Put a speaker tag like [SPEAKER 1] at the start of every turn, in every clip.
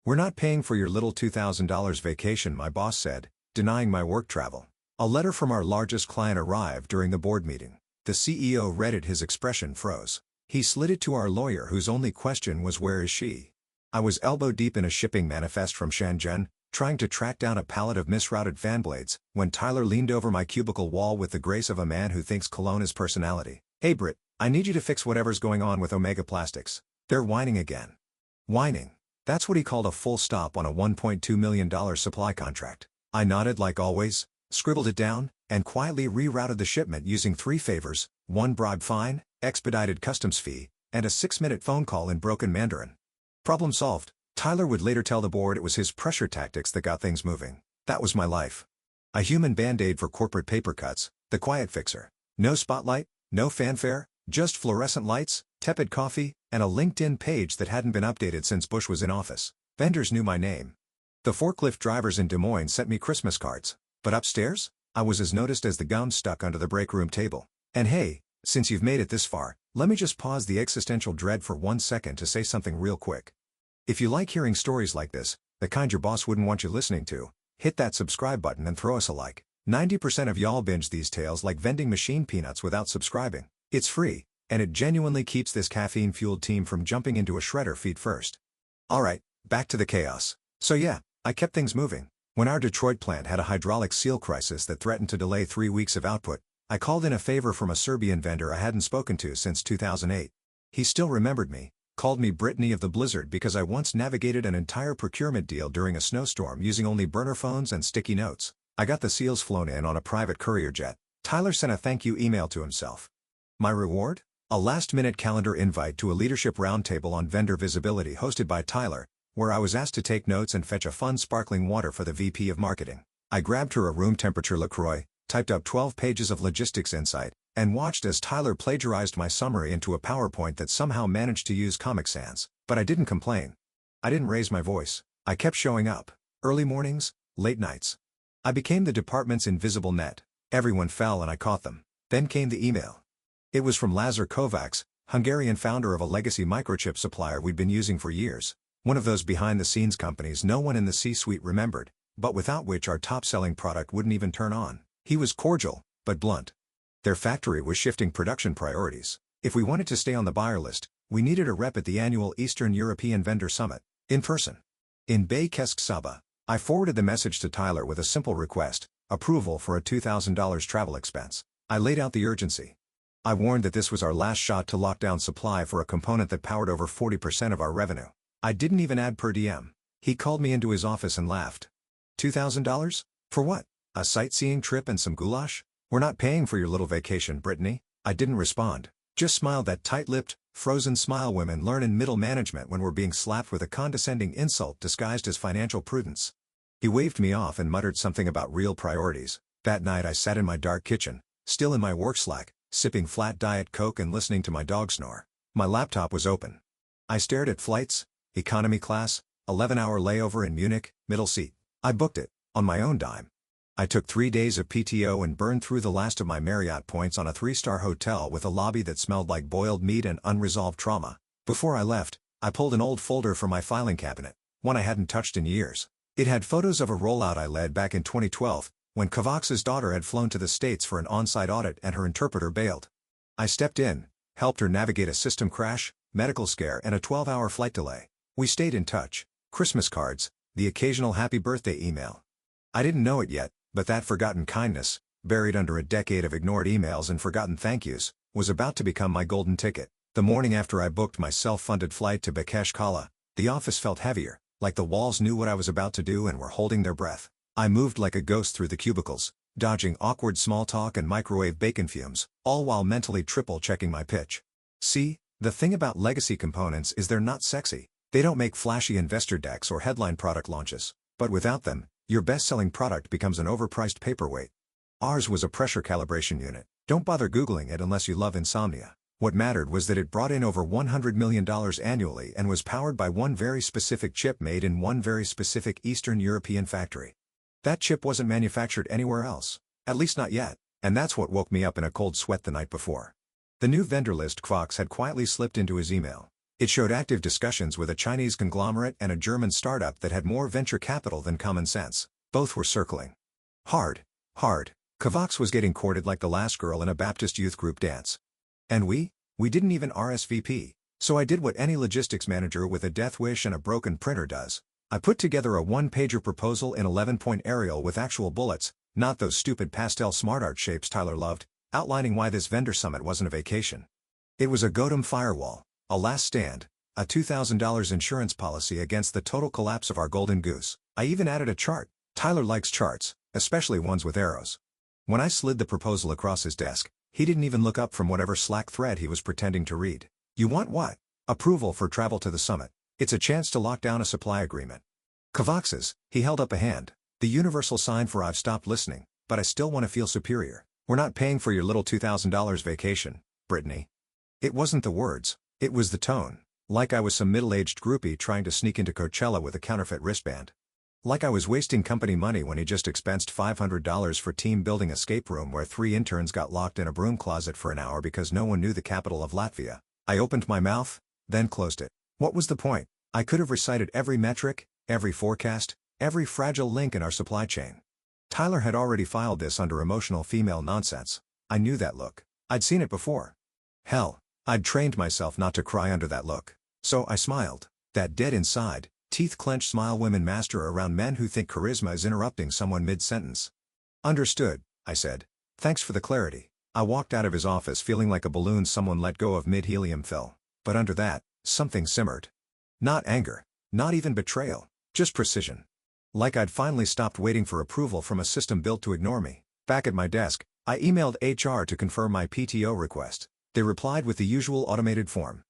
[SPEAKER 1] "We're not paying for your little $2,000 vacation," my boss said, denying my work travel. A letter from our largest client arrived during the board meeting. The CEO read it, his expression froze. He slid it to our lawyer, whose only question was, "Where is she?" I was elbow deep in a shipping manifest from Shenzhen, trying to track down a pallet of misrouted fan blades, when Tyler leaned over my cubicle wall with the grace of a man who thinks cologne is personality. "Hey Britt, I need you to fix whatever's going on with Omega Plastics. They're whining again." Whining. That's what he called a full stop on a $1.2 million supply contract. I nodded like always, scribbled it down, and quietly rerouted the shipment using 3 favors, 1 bribe fine, expedited customs fee, and a 6-minute phone call in broken Mandarin. Problem solved. Tyler would later tell the board it was his pressure tactics that got things moving. That was my life. A human band-aid for corporate paper cuts, the quiet fixer. No spotlight, no fanfare, just fluorescent lights, tepid coffee, and a LinkedIn page that hadn't been updated since Bush was in office. Vendors knew my name. The forklift drivers in Des Moines sent me Christmas cards. But upstairs, I was as noticed as the gum stuck under the break room table. And hey, since you've made it this far, let me just pause the existential dread for 1 second to say something real quick. If you like hearing stories like this, the kind your boss wouldn't want you listening to, hit that subscribe button and throw us a like. 90% of y'all binge these tales like vending machine peanuts without subscribing. It's free, and it genuinely keeps this caffeine-fueled team from jumping into a shredder feet first. Alright, back to the chaos. So yeah, I kept things moving. When our Detroit plant had a hydraulic seal crisis that threatened to delay 3 weeks of output, I called in a favor from a Serbian vendor I hadn't spoken to since 2008. He still remembered me, called me Brittany of the Blizzard because I once navigated an entire procurement deal during a snowstorm using only burner phones and sticky notes. I got the seals flown in on a private courier jet. Tyler sent a thank you email to himself. My reward? A last-minute calendar invite to a leadership roundtable on vendor visibility hosted by Tyler, where I was asked to take notes and fetch a fun sparkling water for the VP of Marketing. I grabbed her a room temperature LaCroix, typed up 12 pages of logistics insight, and watched as Tyler plagiarized my summary into a PowerPoint that somehow managed to use Comic Sans. But I didn't complain. I didn't raise my voice. I kept showing up. Early mornings, late nights. I became the department's invisible net. Everyone fell and I caught them. Then came the email. It was from Lazar Kovacs, Hungarian founder of a legacy microchip supplier we'd been using for years. One of those behind-the-scenes companies no one in the C-suite remembered, but without which our top-selling product wouldn't even turn on. He was cordial, but blunt. Their factory was shifting production priorities. If we wanted to stay on the buyer list, we needed a rep at the annual Eastern European Vendor Summit, in person. In Baykesk Saba, I forwarded the message to Tyler with a simple request, approval for a $2,000 travel expense. I laid out the urgency. I warned that this was our last shot to lock down supply for a component that powered over 40% of our revenue. I didn't even add per diem. He called me into his office and laughed. $2,000? For what? A sightseeing trip and some goulash? We're not paying for your little vacation, Brittany. I didn't respond. Just smiled that tight-lipped, frozen smile women learn in middle management when we're being slapped with a condescending insult disguised as financial prudence. He waved me off and muttered something about real priorities. That night I sat in my dark kitchen, still in my work slack, sipping flat Diet Coke and listening to my dog snore. My laptop was open. I stared at flights, economy class, 11-hour layover in Munich, middle seat. I booked it, on my own dime. I took 3 days of PTO and burned through the last of my Marriott points on a 3-star hotel with a lobby that smelled like boiled meat and unresolved trauma. Before I left, I pulled an old folder from my filing cabinet, one I hadn't touched in years. It had photos of a rollout I led back in 2012, when Kovacs' daughter had flown to the States for an on-site audit and her interpreter bailed. I stepped in, helped her navigate a system crash, medical scare and a 12-hour flight delay. We stayed in touch. Christmas cards, the occasional happy birthday email. I didn't know it yet, but that forgotten kindness, buried under a decade of ignored emails and forgotten thank yous, was about to become my golden ticket. The morning after I booked my self-funded flight to Bekeshkala, the office felt heavier, like the walls knew what I was about to do and were holding their breath. I moved like a ghost through the cubicles, dodging awkward small talk and microwave bacon fumes, all while mentally triple-checking my pitch. See, the thing about legacy components is they're not sexy. They don't make flashy investor decks or headline product launches, but without them, your best-selling product becomes an overpriced paperweight. Ours was a pressure calibration unit. Don't bother Googling it unless you love insomnia. What mattered was that it brought in over $100 million annually and was powered by one very specific chip made in one very specific Eastern European factory. That chip wasn't manufactured anywhere else, at least not yet, and that's what woke me up in a cold sweat the night before. The new vendor list Kovacs had quietly slipped into his email. It showed active discussions with a Chinese conglomerate and a German startup that had more venture capital than common sense. Both were circling. Hard. Hard. Kavox was getting courted like the last girl in a Baptist youth group dance. And we didn't even RSVP. So I did what any logistics manager with a death wish and a broken printer does. I put together a one-pager proposal in 11-point Arial with actual bullets, not those stupid pastel smart art shapes Tyler loved, outlining why this vendor summit wasn't a vacation. It was a Godem firewall, a last stand, a $2,000 insurance policy against the total collapse of our golden goose. I even added a chart. Tyler likes charts, especially ones with arrows. When I slid the proposal across his desk, he didn't even look up from whatever Slack thread he was pretending to read. You want what? Approval for travel to the summit. It's a chance to lock down a supply agreement. Kavox's, he held up a hand. The universal sign for I've stopped listening, but I still want to feel superior. We're not paying for your little $2,000 vacation, Brittany. It wasn't the words, it was the tone. Like I was some middle-aged groupie trying to sneak into Coachella with a counterfeit wristband. Like I was wasting company money when he just expensed $500 for team building escape room where 3 interns got locked in a broom closet for an hour because no one knew the capital of Latvia. I opened my mouth, then closed it. What was the point? I could have recited every metric, every forecast, every fragile link in our supply chain. Tyler had already filed this under emotional female nonsense. I knew that look. I'd seen it before. Hell, I'd trained myself not to cry under that look. So I smiled. That dead inside, teeth-clenched smile women master around men who think charisma is interrupting someone mid-sentence. Understood, I said. Thanks for the clarity. I walked out of his office feeling like a balloon someone let go of mid-helium fill. But under that, something simmered. Not anger. Not even betrayal. Just precision. Like I'd finally stopped waiting for approval from a system built to ignore me. Back at my desk, I emailed HR to confirm my PTO request. They replied with the usual automated form.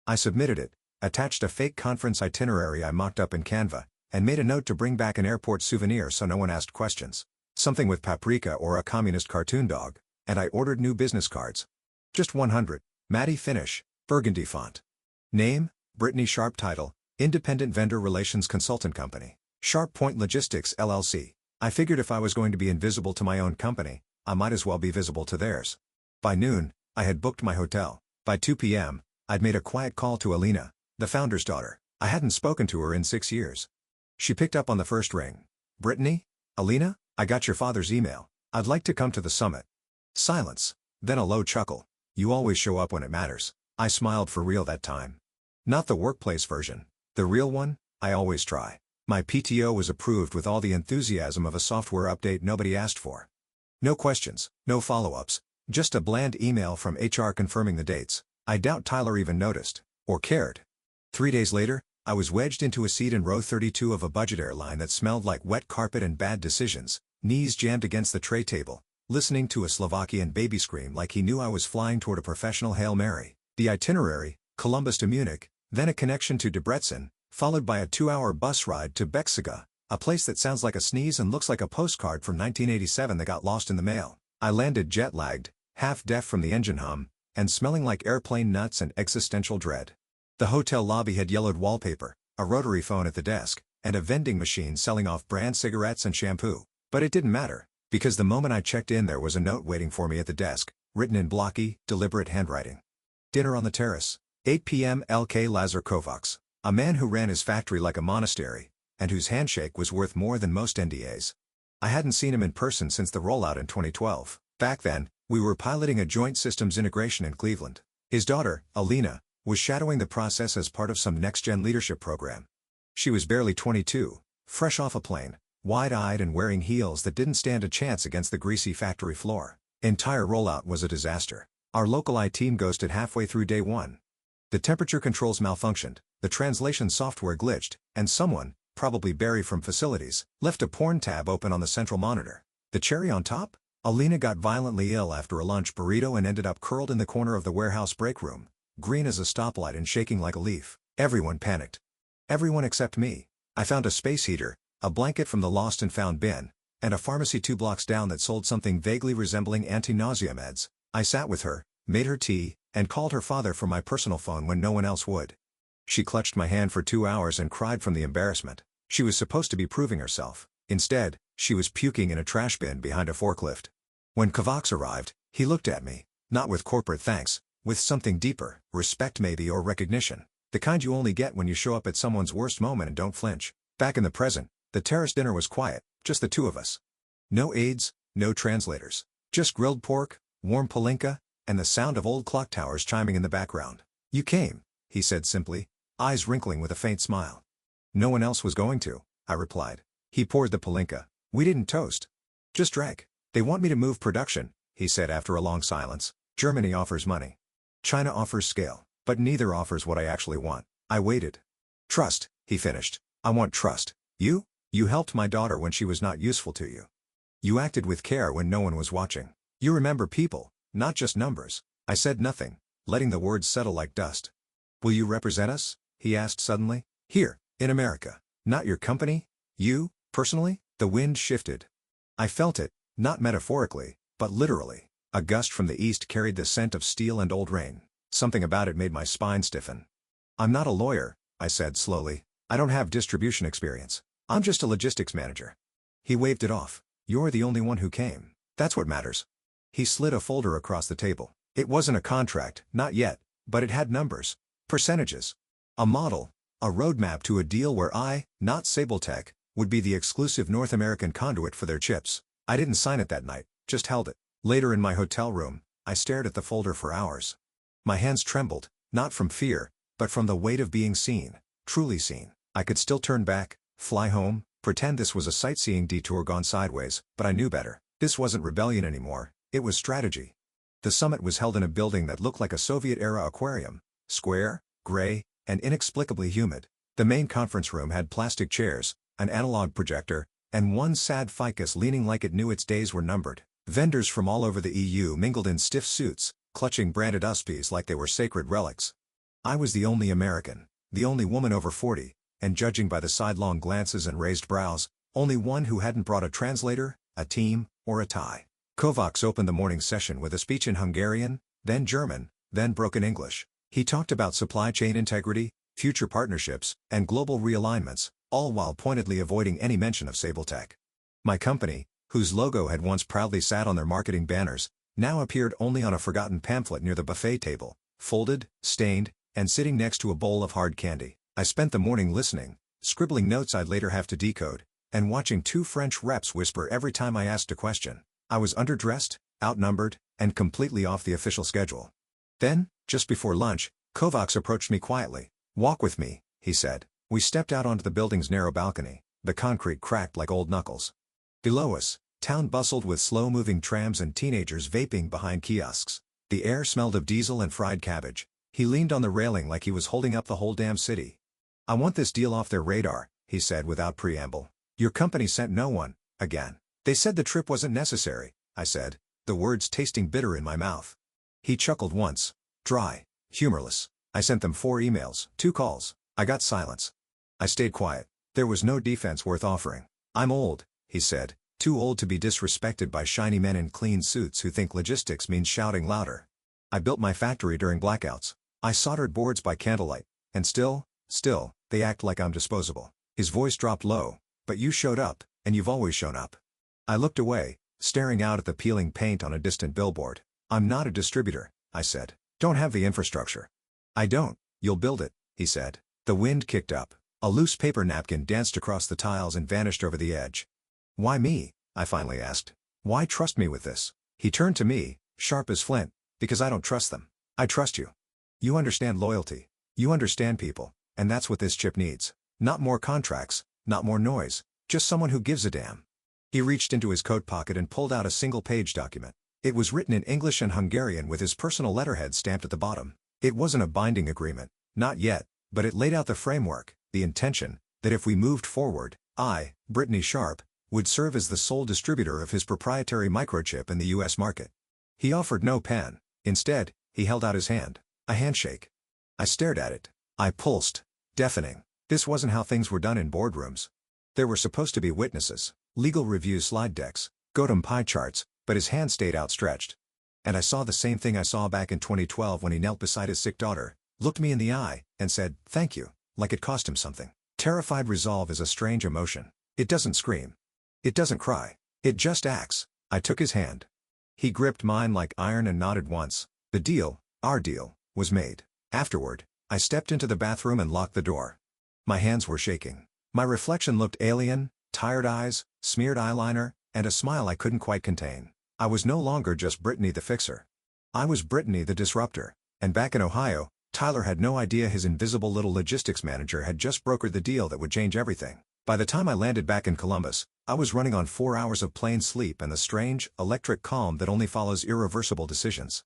[SPEAKER 1] I submitted it, attached a fake conference itinerary I mocked up in Canva, and made a note to bring back an airport souvenir so no one asked questions. Something with paprika or a communist cartoon dog. And I ordered new business cards. Just 100. Matte finish, burgundy font. Name, Brittany Sharp. Title, Independent Vendor Relations Consultant Company. Sharp Point Logistics LLC. I figured if I was going to be invisible to my own company, I might as well be visible to theirs. By noon, I had booked my hotel. By 2 p.m., I'd made a quiet call to Alina, the founder's daughter. I hadn't spoken to her in 6 years. She picked up on the first ring. Brittany? Alina? I got your father's email. I'd like to come to the summit. Silence. Then a low chuckle. You always show up when it matters. I smiled for real that time. Not the workplace version. The real one, I always try. My PTO was approved with all the enthusiasm of a software update nobody asked for. No questions, no follow-ups. Just a bland email from HR confirming the dates. I doubt Tyler even noticed. Or cared. 3 days later, I was wedged into a seat in row 32 of a budget airline that smelled like wet carpet and bad decisions, knees jammed against the tray table, listening to a Slovakian baby scream like he knew I was flying toward a professional Hail Mary. The itinerary, Columbus to Munich, then a connection to Debrecen, followed by a 2-hour bus ride to Bexiga, a place that sounds like a sneeze and looks like a postcard from 1987 that got lost in the mail. I landed jet-lagged, half-deaf from the engine hum, and smelling like airplane nuts and existential dread. The hotel lobby had yellowed wallpaper, a rotary phone at the desk, and a vending machine selling off-brand cigarettes and shampoo. But it didn't matter, because the moment I checked in there was a note waiting for me at the desk, written in blocky, deliberate handwriting. Dinner on the terrace. 8 p.m. LK Lazar Kovacs, a man who ran his factory like a monastery, and whose handshake was worth more than most NDAs. I hadn't seen him in person since the rollout in 2012. Back then, we were piloting a joint systems integration in Cleveland. His daughter, Alina, was shadowing the process as part of some next-gen leadership program. She was barely 22, fresh off a plane, wide-eyed and wearing heels that didn't stand a chance against the greasy factory floor. Entire rollout was a disaster. Our local IT team ghosted halfway through day one. The temperature controls malfunctioned, the translation software glitched, and someone, probably Barry from facilities, left a porn tab open on the central monitor. The cherry on top? Alina got violently ill after a lunch burrito and ended up curled in the corner of the warehouse break room, green as a stoplight and shaking like a leaf. Everyone panicked. Everyone except me. I found a space heater, a blanket from the lost and found bin, and a pharmacy 2 blocks down that sold something vaguely resembling anti-nausea meds. I sat with her, made her tea, and called her father from my personal phone when no one else would. She clutched my hand for 2 hours and cried from the embarrassment. She was supposed to be proving herself. Instead, she was puking in a trash bin behind a forklift. When Kovacs arrived, he looked at me, not with corporate thanks, with something deeper, respect maybe or recognition. The kind you only get when you show up at someone's worst moment and don't flinch. Back in the present, the terrace dinner was quiet, just the two of us. No aides, no translators. Just grilled pork, warm palinka, and the sound of old clock towers chiming in the background. "You came," he said simply, eyes wrinkling with a faint smile. "No one else was going to," I replied. He poured the palinka. "We didn't toast. Just drank. They want me to move production," he said after a long silence. "Germany offers money. China offers scale, but neither offers what I actually want." I waited. "Trust," he finished. "I want trust. You helped my daughter when she was not useful to you. You acted with care when no one was watching. You remember people, not just numbers." I said nothing, letting the words settle like dust. "Will you represent us?" he asked suddenly. "Here, in America. Not your company? You, personally?" The wind shifted. I felt it, not metaphorically, but literally. A gust from the east carried the scent of steel and old rain. Something about it made my spine stiffen. "I'm not a lawyer," I said slowly. "I don't have distribution experience. I'm just a logistics manager." He waved it off. "You're the only one who came. That's what matters." He slid a folder across the table. It wasn't a contract, not yet, but it had numbers. Percentages. A model. A roadmap to a deal where I, not Sabletech, would be the exclusive North American conduit for their chips. I didn't sign it that night, just held it. Later in my hotel room, I stared at the folder for hours. My hands trembled, not from fear, but from the weight of being seen, truly seen. I could still turn back, fly home, pretend this was a sightseeing detour gone sideways, but I knew better. This wasn't rebellion anymore, it was strategy. The summit was held in a building that looked like a Soviet-era aquarium, square, gray, and inexplicably humid. The main conference room had plastic chairs, an analog projector, and one sad ficus leaning like it knew its days were numbered. Vendors from all over the EU mingled in stiff suits, clutching branded USPs like they were sacred relics. I was the only American, the only woman over 40, and judging by the sidelong glances and raised brows, only one who hadn't brought a translator, a team, or a tie. Kovacs opened the morning session with a speech in Hungarian, then German, then broken English. He talked about supply chain integrity, future partnerships, and global realignments, all while pointedly avoiding any mention of Sabletech. My company, whose logo had once proudly sat on their marketing banners, now appeared only on a forgotten pamphlet near the buffet table, folded, stained, and sitting next to a bowl of hard candy. I spent the morning listening, scribbling notes I'd later have to decode, and watching two French reps whisper every time I asked a question. I was underdressed, outnumbered, and completely off the official schedule. Then, just before lunch, Kovacs approached me quietly. "Walk with me," he said. We stepped out onto the building's narrow balcony. The concrete cracked like old knuckles. Below us, town bustled with slow-moving trams and teenagers vaping behind kiosks. The air smelled of diesel and fried cabbage. He leaned on the railing like he was holding up the whole damn city. "I want this deal off their radar," he said without preamble. "Your company sent no one, again." "They said the trip wasn't necessary," I said, the words tasting bitter in my mouth. He chuckled once. Dry, humorless. "I sent them 4 emails, 2 calls. I got silence." I stayed quiet. There was no defense worth offering. "I'm old," he said, "too old to be disrespected by shiny men in clean suits who think logistics means shouting louder. I built my factory during blackouts. I soldered boards by candlelight, and still, they act like I'm disposable." His voice dropped low. "But you showed up, and you've always shown up." I looked away, staring out at the peeling paint on a distant billboard. "I'm not a distributor," I said. "Don't have the infrastructure." "I don't. You'll build it," he said. The wind kicked up. A loose paper napkin danced across the tiles and vanished over the edge. "Why me?" I finally asked. "Why trust me with this?" He turned to me, sharp as flint. "Because I don't trust them. I trust you. You understand loyalty. You understand people, and that's what this chip needs. Not more contracts, not more noise, just someone who gives a damn." He reached into his coat pocket and pulled out a single-page document. It was written in English and Hungarian with his personal letterhead stamped at the bottom. It wasn't a binding agreement, not yet, but it laid out the framework, the intention, that if we moved forward, I, Brittany Sharp, would serve as the sole distributor of his proprietary microchip in the U.S. market. He offered no pen. Instead, he held out his hand. A handshake. I stared at it. I pulsed. Deafening. This wasn't how things were done in boardrooms. There were supposed to be witnesses, legal review slide decks, Godem pie charts, but his hand stayed outstretched. And I saw the same thing I saw back in 2012 when he knelt beside his sick daughter, looked me in the eye, and said, "Thank you," like it cost him something. Terrified resolve is a strange emotion. It doesn't scream. It doesn't cry. It just acts. I took his hand. He gripped mine like iron and nodded once. The deal, our deal, was made. Afterward, I stepped into the bathroom and locked the door. My hands were shaking. My reflection looked alien, tired eyes, smeared eyeliner, and a smile I couldn't quite contain. I was no longer just Brittany the fixer. I was Brittany the disruptor. And back in Ohio, Tyler had no idea his invisible little logistics manager had just brokered the deal that would change everything. By the time I landed back in Columbus, I was running on 4 hours of plain sleep and the strange, electric calm that only follows irreversible decisions.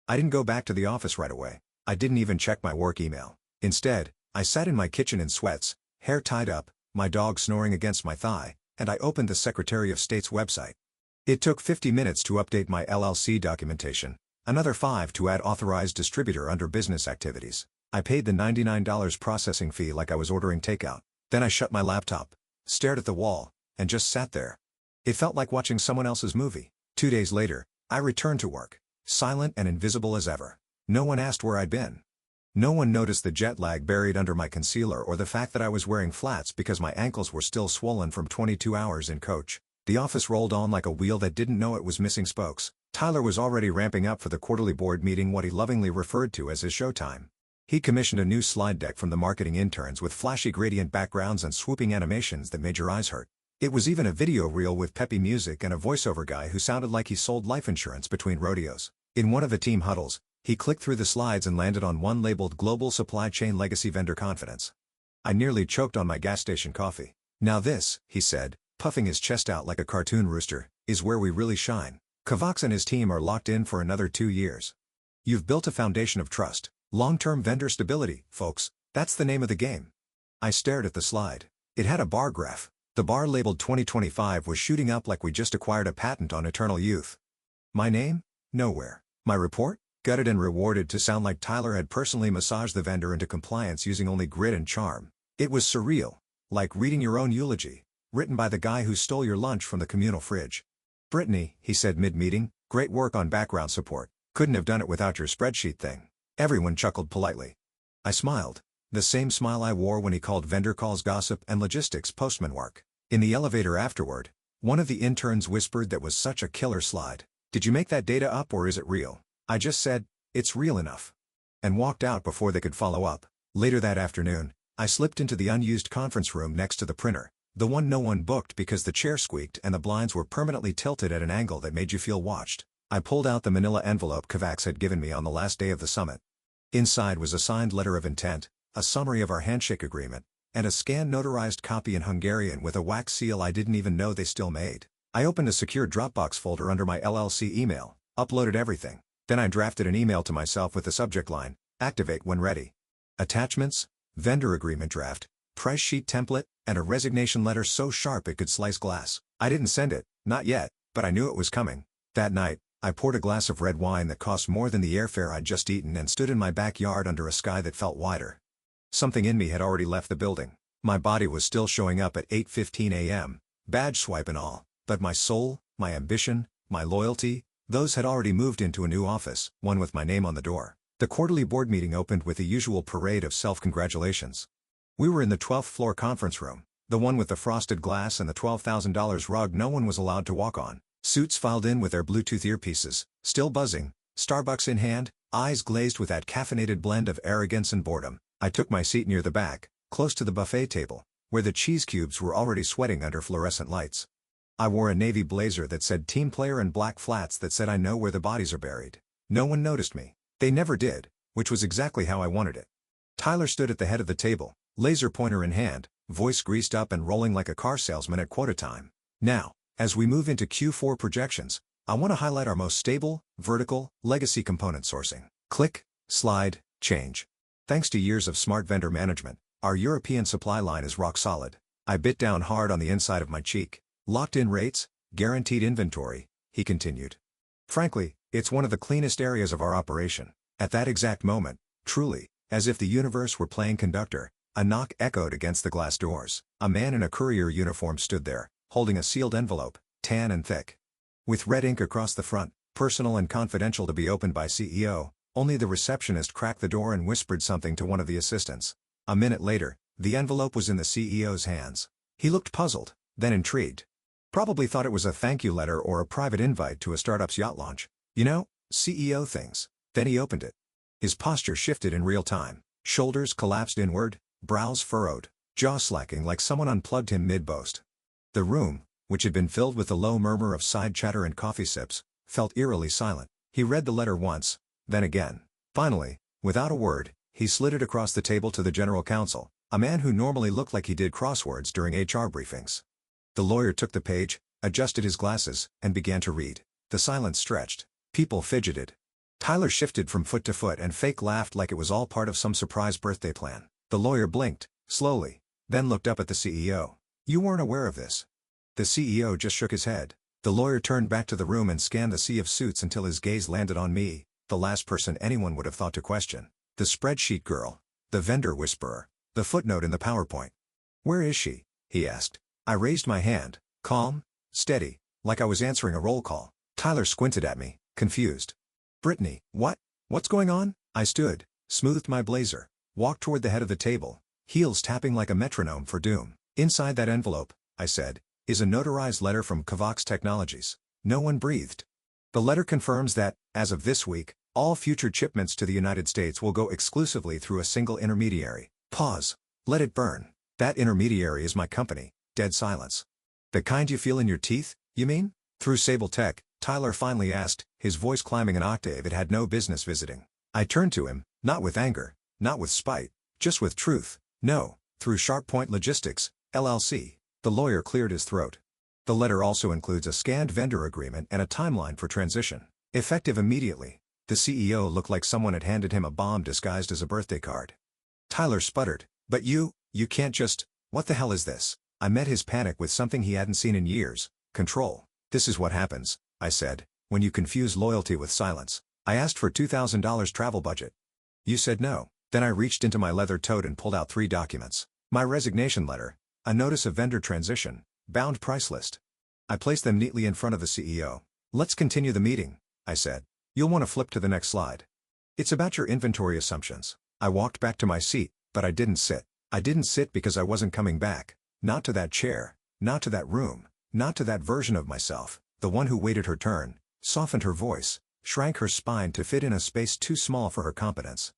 [SPEAKER 1] I didn't go back to the office right away. I didn't even check my work email. Instead, I sat in my kitchen in sweats, hair tied up, my dog snoring against my thigh, and I opened the Secretary of State's website. It took 50 minutes to update my LLC documentation, another 5 to add authorized distributor under business activities. I paid the $99 processing fee like I was ordering takeout. Then I shut my laptop, stared at the wall, and just sat there. It felt like watching someone else's movie. 2 days later, I returned to work, silent and invisible as ever. No one asked where I'd been. No one noticed the jet lag buried under my concealer or the fact that I was wearing flats because my ankles were still swollen from 22 hours in coach. The office rolled on like a wheel that didn't know it was missing spokes. Tyler was already ramping up for the quarterly board meeting, what he lovingly referred to as his showtime. He commissioned a new slide deck from the marketing interns with flashy gradient backgrounds and swooping animations that made your eyes hurt. It was even a video reel with peppy music and a voiceover guy who sounded like he sold life insurance between rodeos. In one of the team huddles, he clicked through the slides and landed on one labeled Global Supply Chain Legacy Vendor Confidence. I nearly choked on my gas station coffee. Now this, he said, puffing his chest out like a cartoon rooster, is where we really shine. Kavax and his team are locked in for another 2 years. You've built a foundation of trust, long-term vendor stability, folks, that's the name of the game. I stared at the slide. It had a bar graph. The bar labeled 2025 was shooting up like we just acquired a patent on eternal youth. My name? Nowhere. My report? Gutted and rewarded to sound like Tyler had personally massaged the vendor into compliance using only grit and charm. It was surreal. Like reading your own eulogy, written by the guy who stole your lunch from the communal fridge. Brittany, he said mid-meeting, great work on background support. Couldn't have done it without your spreadsheet thing. Everyone chuckled politely. I smiled. The same smile I wore when he called vendor calls gossip and logistics postman work. In the elevator afterward, one of the interns whispered that was such a killer slide. Did you make that data up or is it real? I just said, it's real enough. And walked out before they could follow up. Later that afternoon, I slipped into the unused conference room next to the printer, the one no one booked because the chair squeaked and the blinds were permanently tilted at an angle that made you feel watched. I pulled out the manila envelope Kavax had given me on the last day of the summit. Inside was a signed letter of intent, a summary of our handshake agreement, and a scanned notarized copy in Hungarian with a wax seal I didn't even know they still made. I opened a secure Dropbox folder under my LLC email, uploaded everything. Then I drafted an email to myself with the subject line, activate when ready. Attachments, vendor agreement draft, price sheet template, and a resignation letter so sharp it could slice glass. I didn't send it, not yet, but I knew it was coming. That night, I poured a glass of red wine that cost more than the airfare I'd just eaten and stood in my backyard under a sky that felt wider. Something in me had already left the building. My body was still showing up at 8:15 a.m., badge swipe and all, but my soul, my ambition, my loyalty, those had already moved into a new office, one with my name on the door. The quarterly board meeting opened with the usual parade of self-congratulations. We were in the 12th floor conference room, the one with the frosted glass and the $12,000 rug no one was allowed to walk on. Suits filed in with their Bluetooth earpieces, still buzzing, Starbucks in hand, eyes glazed with that caffeinated blend of arrogance and boredom. I took my seat near the back, close to the buffet table, where the cheese cubes were already sweating under fluorescent lights. I wore a navy blazer that said team player and black flats that said I know where the bodies are buried. No one noticed me. They never did, which was exactly how I wanted it. Tyler stood at the head of the table, laser pointer in hand, voice greased up and rolling like a car salesman at quota time. Now, as we move into Q4 projections, I want to highlight our most stable, vertical, legacy component sourcing. Click, slide, change. Thanks to years of smart vendor management, our European supply line is rock solid. I bit down hard on the inside of my cheek. Locked-in rates, guaranteed inventory, he continued. Frankly, it's one of the cleanest areas of our operation. At that exact moment, truly, as if the universe were playing conductor, a knock echoed against the glass doors. A man in a courier uniform stood there, holding a sealed envelope, tan and thick. With red ink across the front, personal and confidential to be opened by CEO, only the receptionist cracked the door and whispered something to one of the assistants. A minute later, the envelope was in the CEO's hands. He looked puzzled, then intrigued. Probably thought it was a thank you letter or a private invite to a startup's yacht launch. You know, CEO things. Then he opened it. His posture shifted in real time. Shoulders collapsed inward, brows furrowed, jaw slacking like someone unplugged him mid-boast. The room, which had been filled with the low murmur of side chatter and coffee sips, felt eerily silent. He read the letter once, then again. Finally, without a word, he slid it across the table to the general counsel, a man who normally looked like he did crosswords during HR briefings. The lawyer took the page, adjusted his glasses, and began to read. The silence stretched. People fidgeted. Tyler shifted from foot to foot and fake laughed like it was all part of some surprise birthday plan. The lawyer blinked, slowly, then looked up at the CEO. "You weren't aware of this?" The CEO just shook his head. The lawyer turned back to the room and scanned the sea of suits until his gaze landed on me, the last person anyone would have thought to question. The spreadsheet girl. The vendor whisperer. The footnote in the PowerPoint. "Where is she?" he asked. I raised my hand, calm, steady, like I was answering a roll call. Tyler squinted at me, confused. "Brittany, what? What's going on?" I stood, smoothed my blazer, walked toward the head of the table, heels tapping like a metronome for doom. "Inside that envelope," I said, "is a notarized letter from Kavox Technologies." No one breathed. "The letter confirms that, as of this week, all future shipments to the United States will go exclusively through a single intermediary." Pause. "Let it burn. That intermediary is my company." Dead silence. "The kind you feel in your teeth, you mean?" "Through Sable Tech," Tyler finally asked, his voice climbing an octave it had no business visiting. I turned to him, not with anger, not with spite, just with truth. "No, through SharpPoint Logistics, LLC." The lawyer cleared his throat. "The letter also includes a scanned vendor agreement and a timeline for transition. Effective immediately." The CEO looked like someone had handed him a bomb disguised as a birthday card. Tyler sputtered, "But you can't just, what the hell is this?" I met his panic with something he hadn't seen in years: control. "This is what happens," I said, "when you confuse loyalty with silence. I asked for $2,000 travel budget. You said no." Then I reached into my leather tote and pulled out 3 documents. My resignation letter, a notice of vendor transition, bound price list. I placed them neatly in front of the CEO. "Let's continue the meeting," I said. "You'll want to flip to the next slide. It's about your inventory assumptions." I walked back to my seat, but I didn't sit. I didn't sit because I wasn't coming back. Not to that chair, not to that room, not to that version of myself, the one who waited her turn, softened her voice, shrank her spine to fit in a space too small for her competence.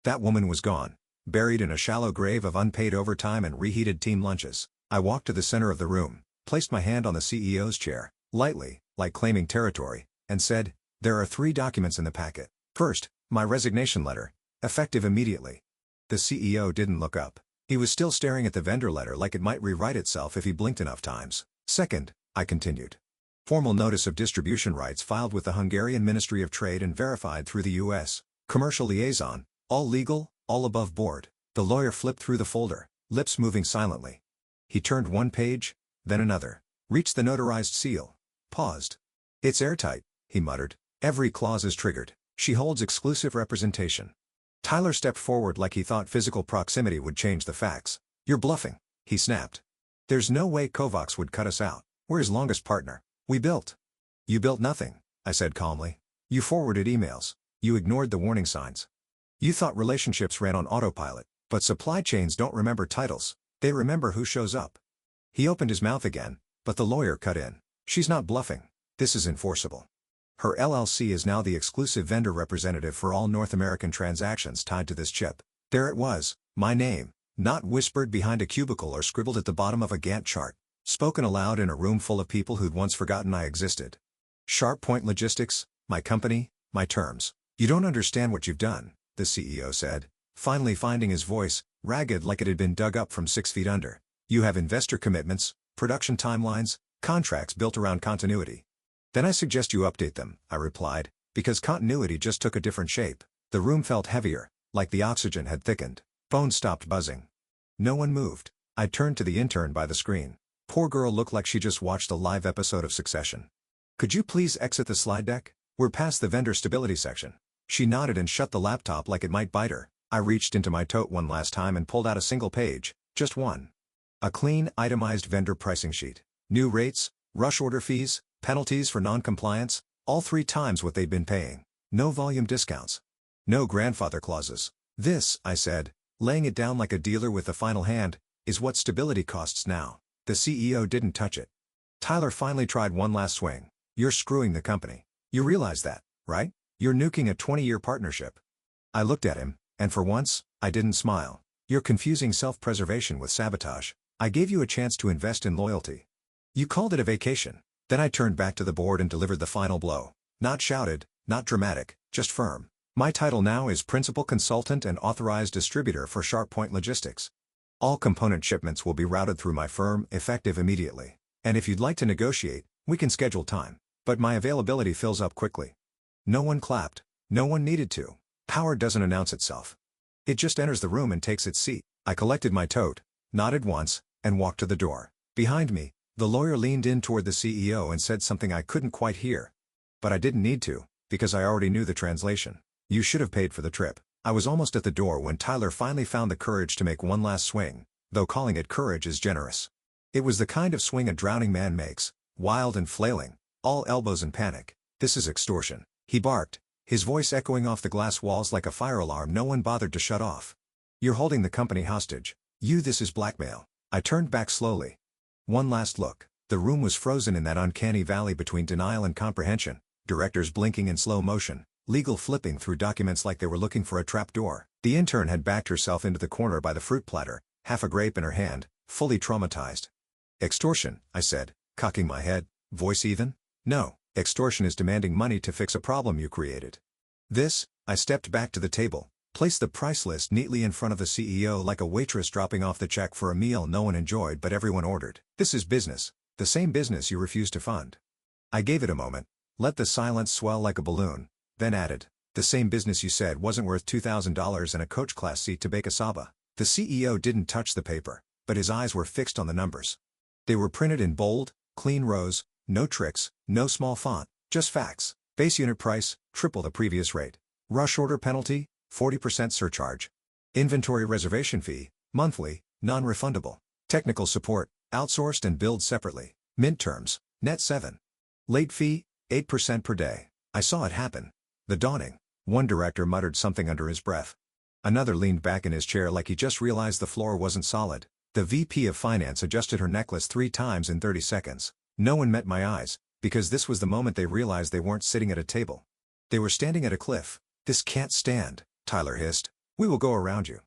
[SPEAKER 1] That woman was gone, buried in a shallow grave of unpaid overtime and reheated team lunches. I walked to the center of the room, placed my hand on the CEO's chair, lightly, like claiming territory, and said, "There are 3 documents in the packet. First, my resignation letter, effective immediately." The CEO didn't look up. He was still staring at the vendor letter like it might rewrite itself if he blinked enough times. "Second," I continued. "Formal notice of distribution rights filed with the Hungarian Ministry of Trade and verified through the U.S. Commercial Liaison, all legal, all above board." The lawyer flipped through the folder, lips moving silently. He turned one page, then another, reached the notarized seal, paused. "It's airtight," he muttered. "Every clause is triggered. She holds exclusive representation." Tyler stepped forward like he thought physical proximity would change the facts. "You're bluffing," he snapped. "There's no way Kavox would cut us out. We're his longest partner. We built." "You built nothing," I said calmly. "You forwarded emails. You ignored the warning signs. You thought relationships ran on autopilot, but supply chains don't remember titles. They remember who shows up." He opened his mouth again, but the lawyer cut in. "She's not bluffing. This is enforceable. Her LLC is now the exclusive vendor representative for all North American transactions tied to this chip." There it was, my name, not whispered behind a cubicle or scribbled at the bottom of a Gantt chart, spoken aloud in a room full of people who'd once forgotten I existed. "SharpPoint Logistics, my company, my terms." "You don't understand what you've done," the CEO said, finally finding his voice, ragged like it had been dug up from 6 feet under. "You have investor commitments, production timelines, contracts built around continuity." "Then I suggest you update them," I replied, because continuity just took a different shape. The room felt heavier, like the oxygen had thickened. Phones stopped buzzing. No one moved. I turned to the intern by the screen. Poor girl looked like she just watched a live episode of Succession. "Could you please exit the slide deck? We're past the vendor stability section." She nodded and shut the laptop like it might bite her. I reached into my tote one last time and pulled out a single page, just one. A clean, itemized vendor pricing sheet. New rates, rush order fees, penalties for non-compliance, all 3 times what they'd been paying. No volume discounts. No grandfather clauses. "This," I said, laying it down like a dealer with the final hand, "is what stability costs now." The CEO didn't touch it. Tyler finally tried one last swing. "You're screwing the company. You realize that, right? You're nuking a 20-year partnership." I looked at him, and for once, I didn't smile. You're confusing self-preservation with sabotage. I gave you a chance to invest in loyalty. You called it a vacation. Then I turned back to the board and delivered the final blow. Not shouted, not dramatic, just firm. My title now is Principal Consultant and Authorized Distributor for SharpPoint Logistics. All component shipments will be routed through my firm, effective immediately. And if you'd like to negotiate, we can schedule time. But my availability fills up quickly. No one clapped. No one needed to. Power doesn't announce itself. It just enters the room and takes its seat. I collected my tote, nodded once, and walked to the door. Behind me, the lawyer leaned in toward the CEO and said something I couldn't quite hear. But I didn't need to, because I already knew the translation. You should have paid for the trip. I was almost at the door when Tyler finally found the courage to make one last swing, though calling it courage is generous. It was the kind of swing a drowning man makes, wild and flailing, all elbows and panic. This is extortion, he barked, his voice echoing off the glass walls like a fire alarm no one bothered to shut off. You're holding the company hostage. This is blackmail. I turned back slowly. One last look. The room was frozen in that uncanny valley between denial and comprehension, directors blinking in slow motion, legal flipping through documents like they were looking for a trapdoor. The intern had backed herself into the corner by the fruit platter, half a grape in her hand, fully traumatized. Extortion, I said, cocking my head, voice even? No, extortion is demanding money to fix a problem you created. I stepped back to the table, placed the price list neatly in front of the CEO like a waitress dropping off the check for a meal no one enjoyed but everyone ordered. This is business, the same business you refused to fund. I gave it a moment, let the silence swell like a balloon, then added, the same business you said wasn't worth $2,000 and a coach class seat to bake a saba. The CEO didn't touch the paper, but his eyes were fixed on the numbers. They were printed in bold, clean rows, no tricks, no small font, just facts. Base unit price, triple the previous rate. Rush order penalty, 40% surcharge. Inventory reservation fee, monthly, non-refundable. Technical support, outsourced and billed separately. Mint terms, net 7. Late fee, 8% per day. I saw it happen. The dawning. One director muttered something under his breath. Another leaned back in his chair like he just realized the floor wasn't solid. The VP of Finance adjusted her necklace 3 times in 30 seconds. No one met my eyes, because this was the moment they realized they weren't sitting at a table. They were standing at a cliff. This can't stand, Tyler hissed. We will go around you.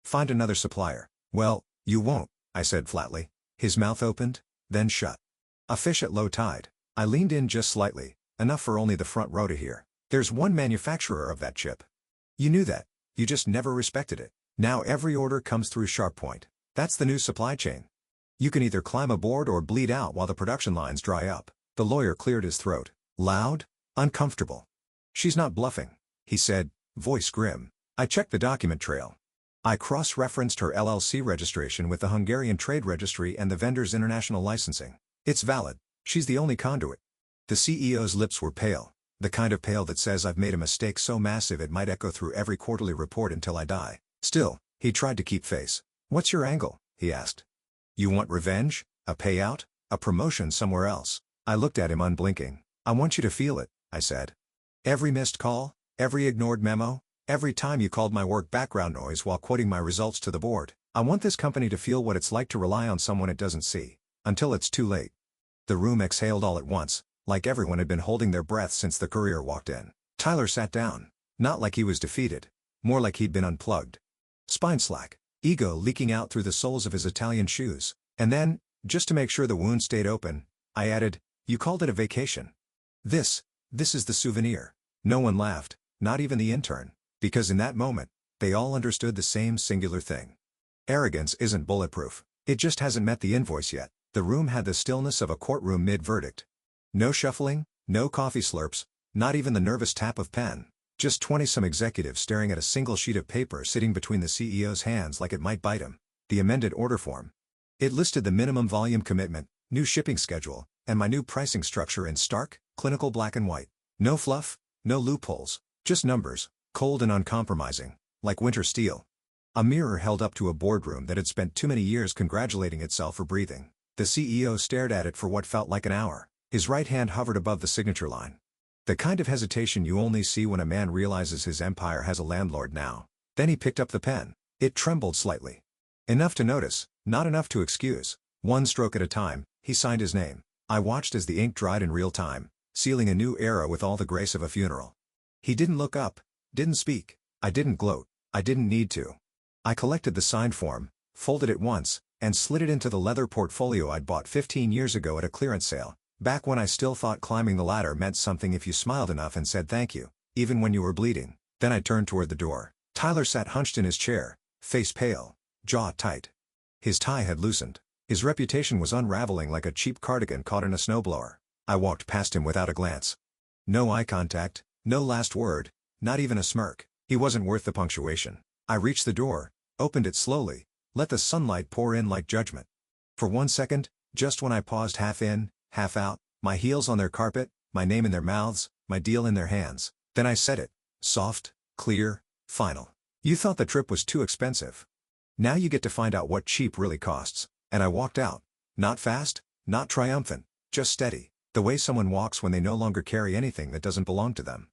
[SPEAKER 1] Find another supplier. Well, you won't, I said flatly. His mouth opened, then shut. A fish at low tide. I leaned in just slightly, enough for only the front row to hear. There's one manufacturer of that chip. You knew that. You just never respected it. Now every order comes through SharpPoint. That's the new supply chain. You can either climb aboard or bleed out while the production lines dry up. The lawyer cleared his throat. Loud, uncomfortable. She's not bluffing, he said, voice grim. I checked the document trail. I cross-referenced her LLC registration with the Hungarian Trade Registry and the vendor's international licensing. It's valid. She's the only conduit. The CEO's lips were pale, the kind of pale that says I've made a mistake so massive it might echo through every quarterly report until I die. Still, he tried to keep face. What's your angle? He asked. You want revenge? A payout? A promotion somewhere else? I looked at him unblinking. I want you to feel it, I said. Every missed call, every ignored memo, every time you called my work background noise while quoting my results to the board. I want this company to feel what it's like to rely on someone it doesn't see, until it's too late. The room exhaled all at once, like everyone had been holding their breath since the courier walked in. Tyler sat down, not like he was defeated, more like he'd been unplugged. Spine slack, ego leaking out through the soles of his Italian shoes. And then, just to make sure the wound stayed open, I added, you called it a vacation. This is the souvenir. No one laughed, not even the intern, because in that moment, they all understood the same singular thing. Arrogance isn't bulletproof. It just hasn't met the invoice yet. The room had the stillness of a courtroom mid-verdict. No shuffling, no coffee slurps, not even the nervous tap of pen. Just 20-some executives staring at a single sheet of paper sitting between the CEO's hands like it might bite him. The amended order form. It listed the minimum volume commitment, new shipping schedule, and my new pricing structure in stark, clinical black and white. No fluff, no loopholes, just numbers, cold and uncompromising, like winter steel. A mirror held up to a boardroom that had spent too many years congratulating itself for breathing. The CEO stared at it for what felt like an hour. His right hand hovered above the signature line. The kind of hesitation you only see when a man realizes his empire has a landlord now. Then he picked up the pen. It trembled slightly. Enough to notice, not enough to excuse. One stroke at a time, he signed his name. I watched as the ink dried in real time, sealing a new era with all the grace of a funeral. He didn't look up, didn't speak. I didn't gloat. I didn't need to. I collected the signed form, folded it once, and slid it into the leather portfolio I'd bought 15 years ago at a clearance sale, back when I still thought climbing the ladder meant something if you smiled enough and said thank you, even when you were bleeding. Then I turned toward the door. Tyler sat hunched in his chair, face pale, jaw tight. His tie had loosened. His reputation was unraveling like a cheap cardigan caught in a snowblower. I walked past him without a glance. No eye contact, no last word, not even a smirk. He wasn't worth the punctuation. I reached the door, opened it slowly, let the sunlight pour in like judgment. For 1 second, just when I paused half in, half out, my heels on their carpet, my name in their mouths, my deal in their hands, then I said it. Soft, clear, final. You thought the trip was too expensive. Now you get to find out what cheap really costs. And I walked out. Not fast, not triumphant, just steady, the way someone walks when they no longer carry anything that doesn't belong to them.